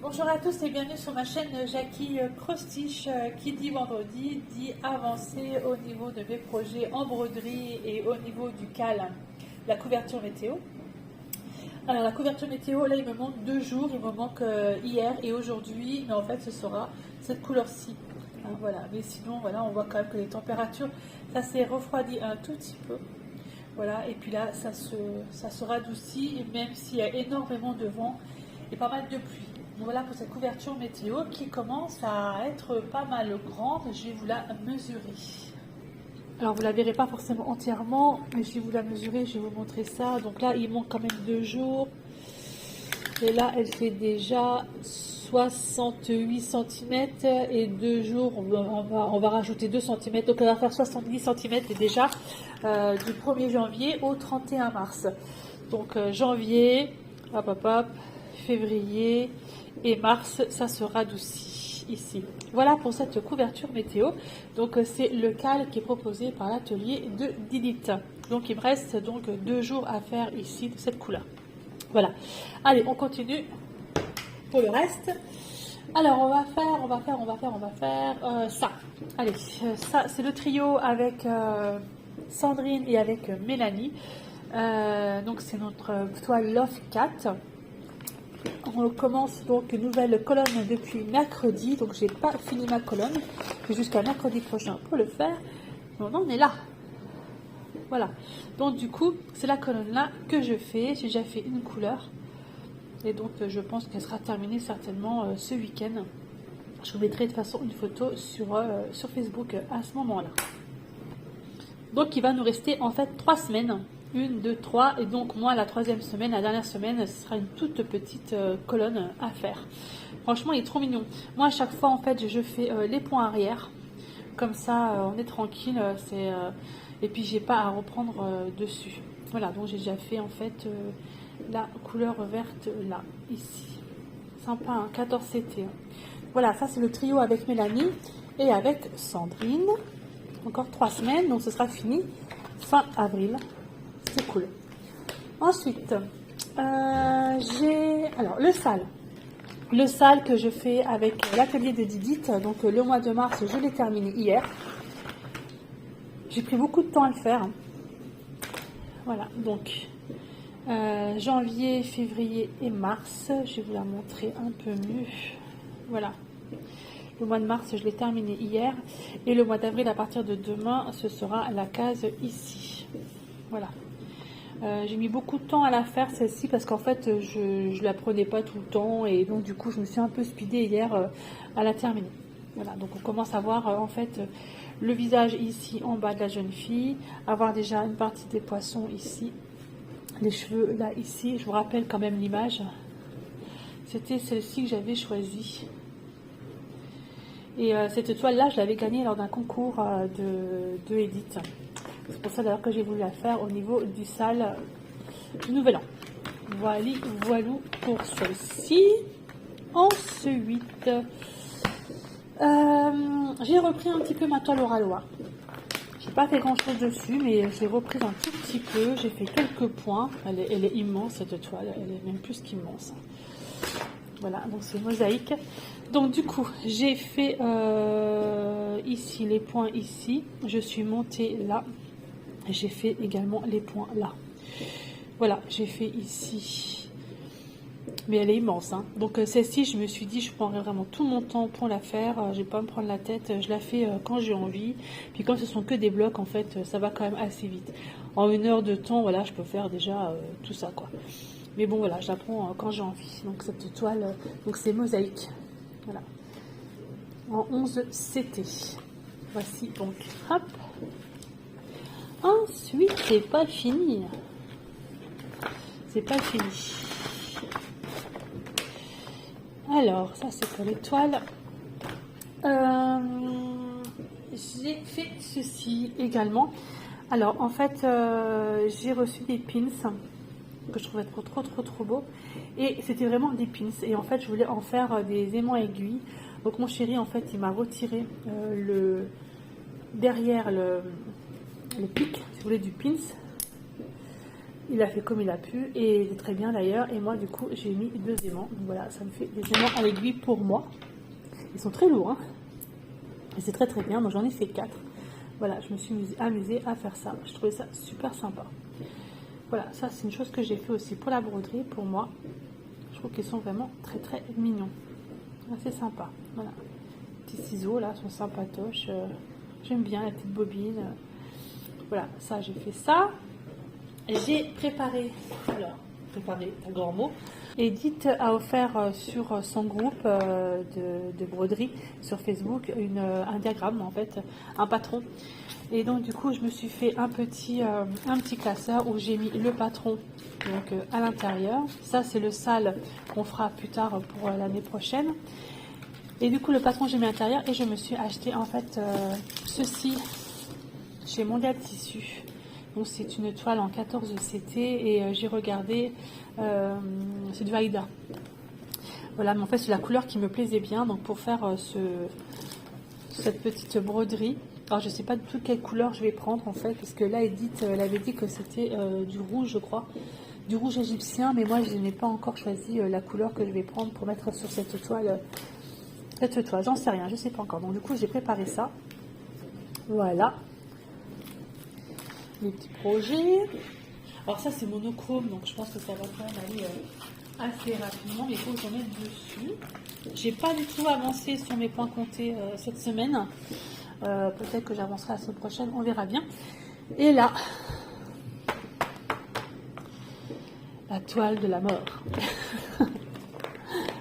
Bonjour à tous et bienvenue sur ma chaîne Jackie Crostiche. Qui dit vendredi dit avancer au niveau de mes projets en broderie et au niveau du cal, la couverture météo. Alors la couverture météo, là il me manque 2 jours, il me manque hier et aujourd'hui, mais en fait ce sera cette couleur-ci. Voilà, mais sinon voilà, on voit quand même que les températures, ça s'est refroidi un tout petit peu. Voilà, et puis là ça se radoucit, même s'il y a énormément de vent et pas mal de pluie. Donc voilà pour cette couverture météo qui commence à être pas mal grande. Je vais vous la mesurer. Alors vous ne la verrez pas forcément entièrement, mais je vais vous la mesurer, je vais vous montrer ça. Donc là il manque quand même 2 jours. Et là elle fait déjà 68 cm et 2 jours on va rajouter 2 cm. Donc elle va faire 70 cm déjà du 1er janvier au 31 mars. Donc janvier, hop hop hop, février et mars, ça se radoucit ici. Voilà pour cette couverture météo. Donc c'est le cal qui est proposé par l'atelier de Didit. Donc il me reste donc 2 jours à faire ici de cette couleur. Voilà. Allez, on continue pour le reste. Alors on va faire ça. Allez, ça c'est le trio avec Sandrine et avec Mélanie. Donc c'est notre toile Love 4. On commence donc une nouvelle colonne depuis mercredi, donc j'ai pas fini ma colonne, j'ai jusqu'à mercredi prochain pour le faire. Donc on est là. Voilà. Donc du coup, c'est la colonne là que je fais. J'ai déjà fait une couleur. Et donc je pense qu'elle sera terminée certainement ce week-end. Je vous mettrai de toute façon une photo sur Facebook à ce moment-là. Donc il va nous rester en fait 3 semaines. 1, 2, 3 et donc moi la 3e semaine, la dernière semaine, ce sera une toute petite colonne à faire. Franchement il est trop mignon. Moi à chaque fois en fait je fais les points arrière. Comme ça on est tranquille. Et puis j'ai pas à reprendre dessus. Voilà, donc j'ai déjà fait en fait la couleur verte là, ici. Sympa, hein, 14 CT. Voilà, ça c'est le trio avec Mélanie et avec Sandrine. Encore 3 semaines, donc ce sera fini fin avril. C'est cool. Ensuite, j'ai alors le sale. Le sale que je fais avec l'atelier de Didit. Donc le mois de mars, je l'ai terminé hier. J'ai pris beaucoup de temps à le faire. Voilà, donc janvier, février et mars. Je vais vous la montrer un peu mieux. Voilà. Le mois de mars, je l'ai terminé hier. Et le mois d'avril, à partir de demain, ce sera la case ici. Voilà. J'ai mis beaucoup de temps à la faire celle-ci parce qu'en fait je la prenais pas tout le temps et donc du coup je me suis un peu speedée hier à la terminer. Voilà, donc on commence à voir en fait le visage ici en bas de la jeune fille, avoir déjà une partie des poissons ici, les cheveux là ici. Je vous rappelle quand même l'image, c'était celle-ci que j'avais choisie. Et cette toile là je l'avais gagnée lors d'un concours de Edith. C'est pour ça d'ailleurs que j'ai voulu la faire au niveau du sale du nouvel an. Voilà pour celle-ci. Ensuite, j'ai repris un petit peu ma toile Oralois. J'ai pas fait grand chose dessus, mais j'ai repris un tout petit peu. J'ai fait quelques points. Elle est immense cette toile, elle est même plus qu'immense. Voilà, donc c'est mosaïque. Donc du coup, j'ai fait ici les points ici. Je suis montée là. J'ai fait également les points là. Voilà, j'ai fait ici. Mais elle est immense. Hein. Donc celle-ci, je me suis dit, je prendrai vraiment tout mon temps pour la faire. Je vais pas me prendre la tête. Je la fais quand j'ai envie. Puis comme ce sont que des blocs, en fait, ça va quand même assez vite. En 1 heure de temps, voilà, je peux faire déjà tout ça, quoi. Mais bon, voilà, je la prends quand j'ai envie. Donc cette toile, donc c'est mosaïque. Voilà. En 11 CT. Voici donc, hop. Ensuite, c'est pas fini. C'est pas fini. Alors, ça c'est pour les toiles. J'ai fait ceci également. Alors, en fait, j'ai reçu des pins que je trouvais trop beau. Et c'était vraiment des pins. Et en fait, je voulais en faire des aimants aiguilles. Donc, mon chéri, en fait, il m'a retiré derrière le pic, si vous voulez, du pins. il a fait comme il a pu et il est très bien d'ailleurs. Et moi du coup j'ai mis 2 aimants. Donc voilà, ça me fait des aimants à l'aiguille pour moi. Ils sont très lourds, hein. Et c'est très très bien. Moi j'en ai fait 4. Voilà, je me suis amusée à faire ça. Je trouvais ça super sympa. Voilà, ça c'est une chose que j'ai fait aussi pour la broderie, pour moi. Je trouve qu'ils sont vraiment très très mignons. C'est sympa. Voilà. Les petits ciseaux là sont sympatoches. J'aime bien la petite bobine. Voilà, ça j'ai fait ça. J'ai préparé, alors, préparé, un grand mot. Edith a offert sur son groupe de broderie sur Facebook un diagramme, en fait, un patron. Et donc du coup, je me suis fait un petit classeur où j'ai mis le patron donc, à l'intérieur. Ça, c'est le sale qu'on fera plus tard pour l'année prochaine. Et du coup, le patron, j'ai mis à l'intérieur et je me suis acheté en fait ceci chez Mondial Tissu. Donc c'est une toile en 14 CT et j'ai regardé, c'est du Aïda. Voilà, mais en fait c'est la couleur qui me plaisait bien. Donc pour faire cette petite broderie, alors je sais pas du tout quelle couleur je vais prendre en fait, parce que là Edith elle avait dit que c'était du rouge, je crois, du rouge égyptien, mais moi je n'ai pas encore choisi la couleur que je vais prendre pour mettre sur cette toile. J'en sais rien, je sais pas encore. Donc du coup j'ai préparé ça. Voilà. Les petits projets. Alors ça c'est monochrome, donc je pense que ça va quand même aller assez rapidement, mais il faut que j'en mette dessus. J'ai pas du tout avancé sur mes points comptés cette semaine. Peut-être que j'avancerai la semaine prochaine, on verra bien. Et là, la toile de la mort.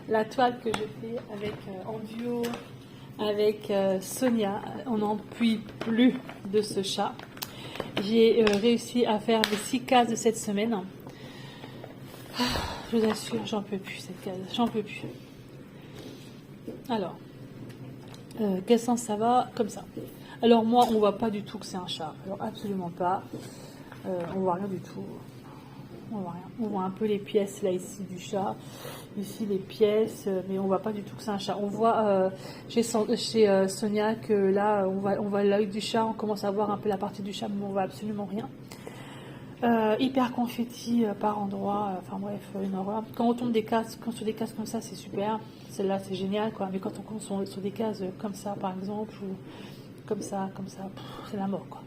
La toile que je fais avec en duo avec Sonia. On n'en peut plus de ce chat. J'ai réussi à faire les 6 cases de cette semaine. Je vous assure, j'en peux plus cette case, j'en peux plus. Alors, quel sens ça va? Comme ça. Alors moi, on voit pas du tout que c'est un chat. Alors absolument pas. On voit rien du tout. On voit rien. On voit un peu les pièces là ici du chat. Ici les pièces, mais on voit pas du tout que c'est un chat. On voit chez Sonia que là, on voit l'œil du chat. On commence à voir un peu la partie du chat, mais on voit absolument rien. Hyper confetti par endroit, enfin bref, une horreur. Quand on tombe sur des cases comme ça, c'est super. Celle-là, c'est génial, quoi. Mais quand on tombe sur des cases comme ça, par exemple, ou comme ça, c'est la mort, quoi.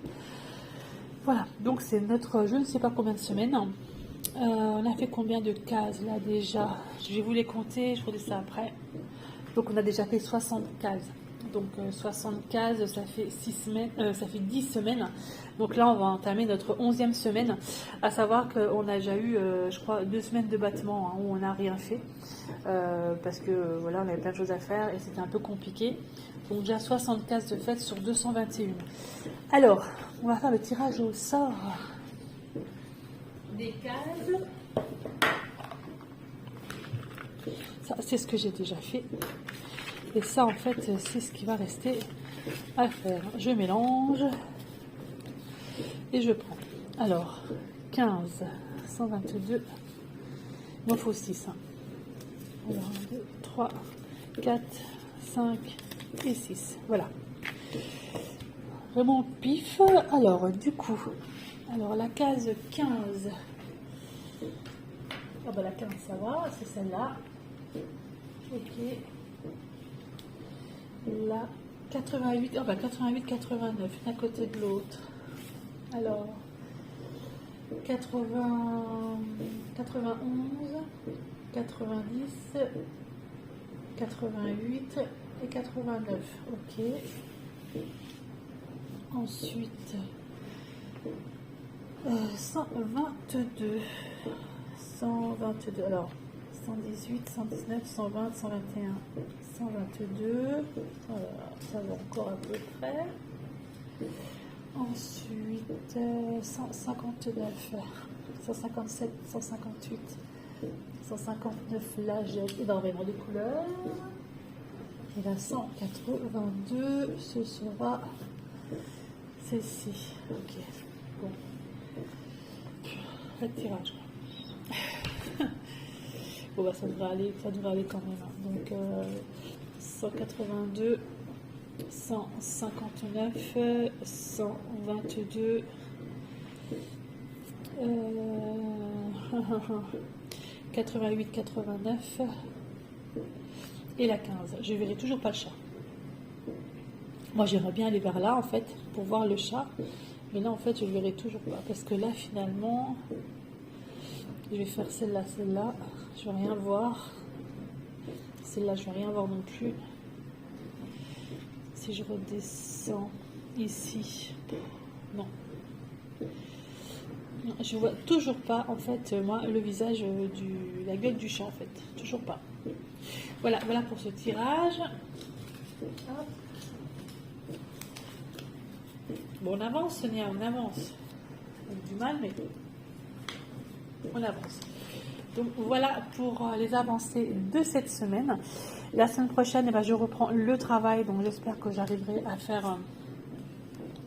Voilà, donc c'est notre, je ne sais pas combien de semaines. On a fait combien de cases là déjà? Je vais vous les compter, je vous dis ça après. Donc on a déjà fait 60 cases. Donc 60 cases, ça fait 6 semaines, ça fait 10 semaines. Donc là on va entamer notre 11e semaine. À savoir qu'on a déjà eu, je crois, 2 semaines de battement hein, où on n'a rien fait. Parce que voilà, on avait plein de choses à faire et c'était un peu compliqué. Donc déjà 60 cases de fête sur 221. Alors, on va faire le tirage au sort des cases. Ça, c'est ce que j'ai déjà fait. Et ça, en fait, c'est ce qui va rester à faire. Je mélange et je prends. Alors, 15, 122. Il m'en faut 6. Hein. Alors, 1, 2, 3, 4, 5 et 6. Voilà. Vraiment pif. Alors, du coup, alors la case 15. Ah bah la 15, ça va, c'est celle-là. Ok. Là, 88, oh bah 88, 89, d'un côté de l'autre. Alors, 80, 91, 90, 88 et 89. Ok. Ensuite, 122. 122. Alors, 118, 119, 120, 121, 122. Voilà, ça va encore à peu près. Ensuite, 159, 157, 158, 159. Là, j'ai énormément de couleurs. Et là, 182, ce sera celle-ci. Ok. Bon. Pas de tirage. Bon, bah, ça devrait aller quand même. Donc, 182, 159, 122, 88, 89 et la 15. Je verrai toujours pas le chat. Moi, j'aimerais bien aller vers là, en fait, pour voir le chat. Mais là, en fait, je ne verrai toujours pas. Parce que là, finalement, je vais faire celle-là, celle-là. Je ne vais rien voir. Celle-là, je ne vais rien voir non plus. Si je redescends ici, non. Je vois toujours pas, en fait, moi, le visage la gueule du chat, en fait. Toujours pas. Voilà, voilà pour ce tirage. Hop. Bon, on avance, Sonia, on avance. On a du mal, mais on avance. Donc, voilà pour les avancées de cette semaine. La semaine prochaine, eh ben, je reprends le travail, donc j'espère que j'arriverai à faire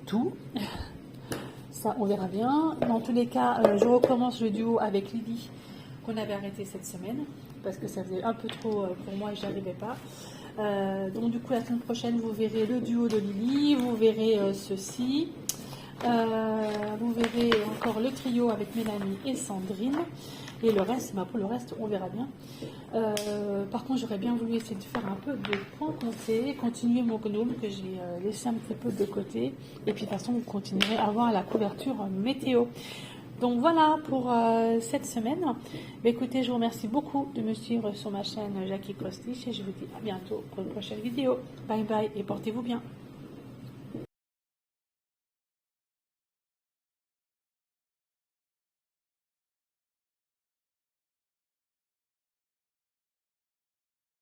tout. Ça, on verra bien. Dans tous les cas, je recommence le duo avec Lily qu'on avait arrêté cette semaine parce que ça faisait un peu trop pour moi et je n'arrivais pas. Donc du coup, la semaine prochaine, vous verrez le duo de Lily, vous verrez ceci, vous verrez encore le trio avec Mélanie et Sandrine. Et le reste, pour le reste, on verra bien. Par contre, j'aurais bien voulu essayer de faire un peu de points comptés, continuer mon gnome que j'ai laissé un petit peu de côté. Et puis de toute façon, vous continuerez à voir la couverture météo. Donc voilà pour cette semaine. Mais écoutez, je vous remercie beaucoup de me suivre sur ma chaîne Jackie Crostiche et je vous dis à bientôt pour une prochaine vidéo. Bye bye et portez-vous bien.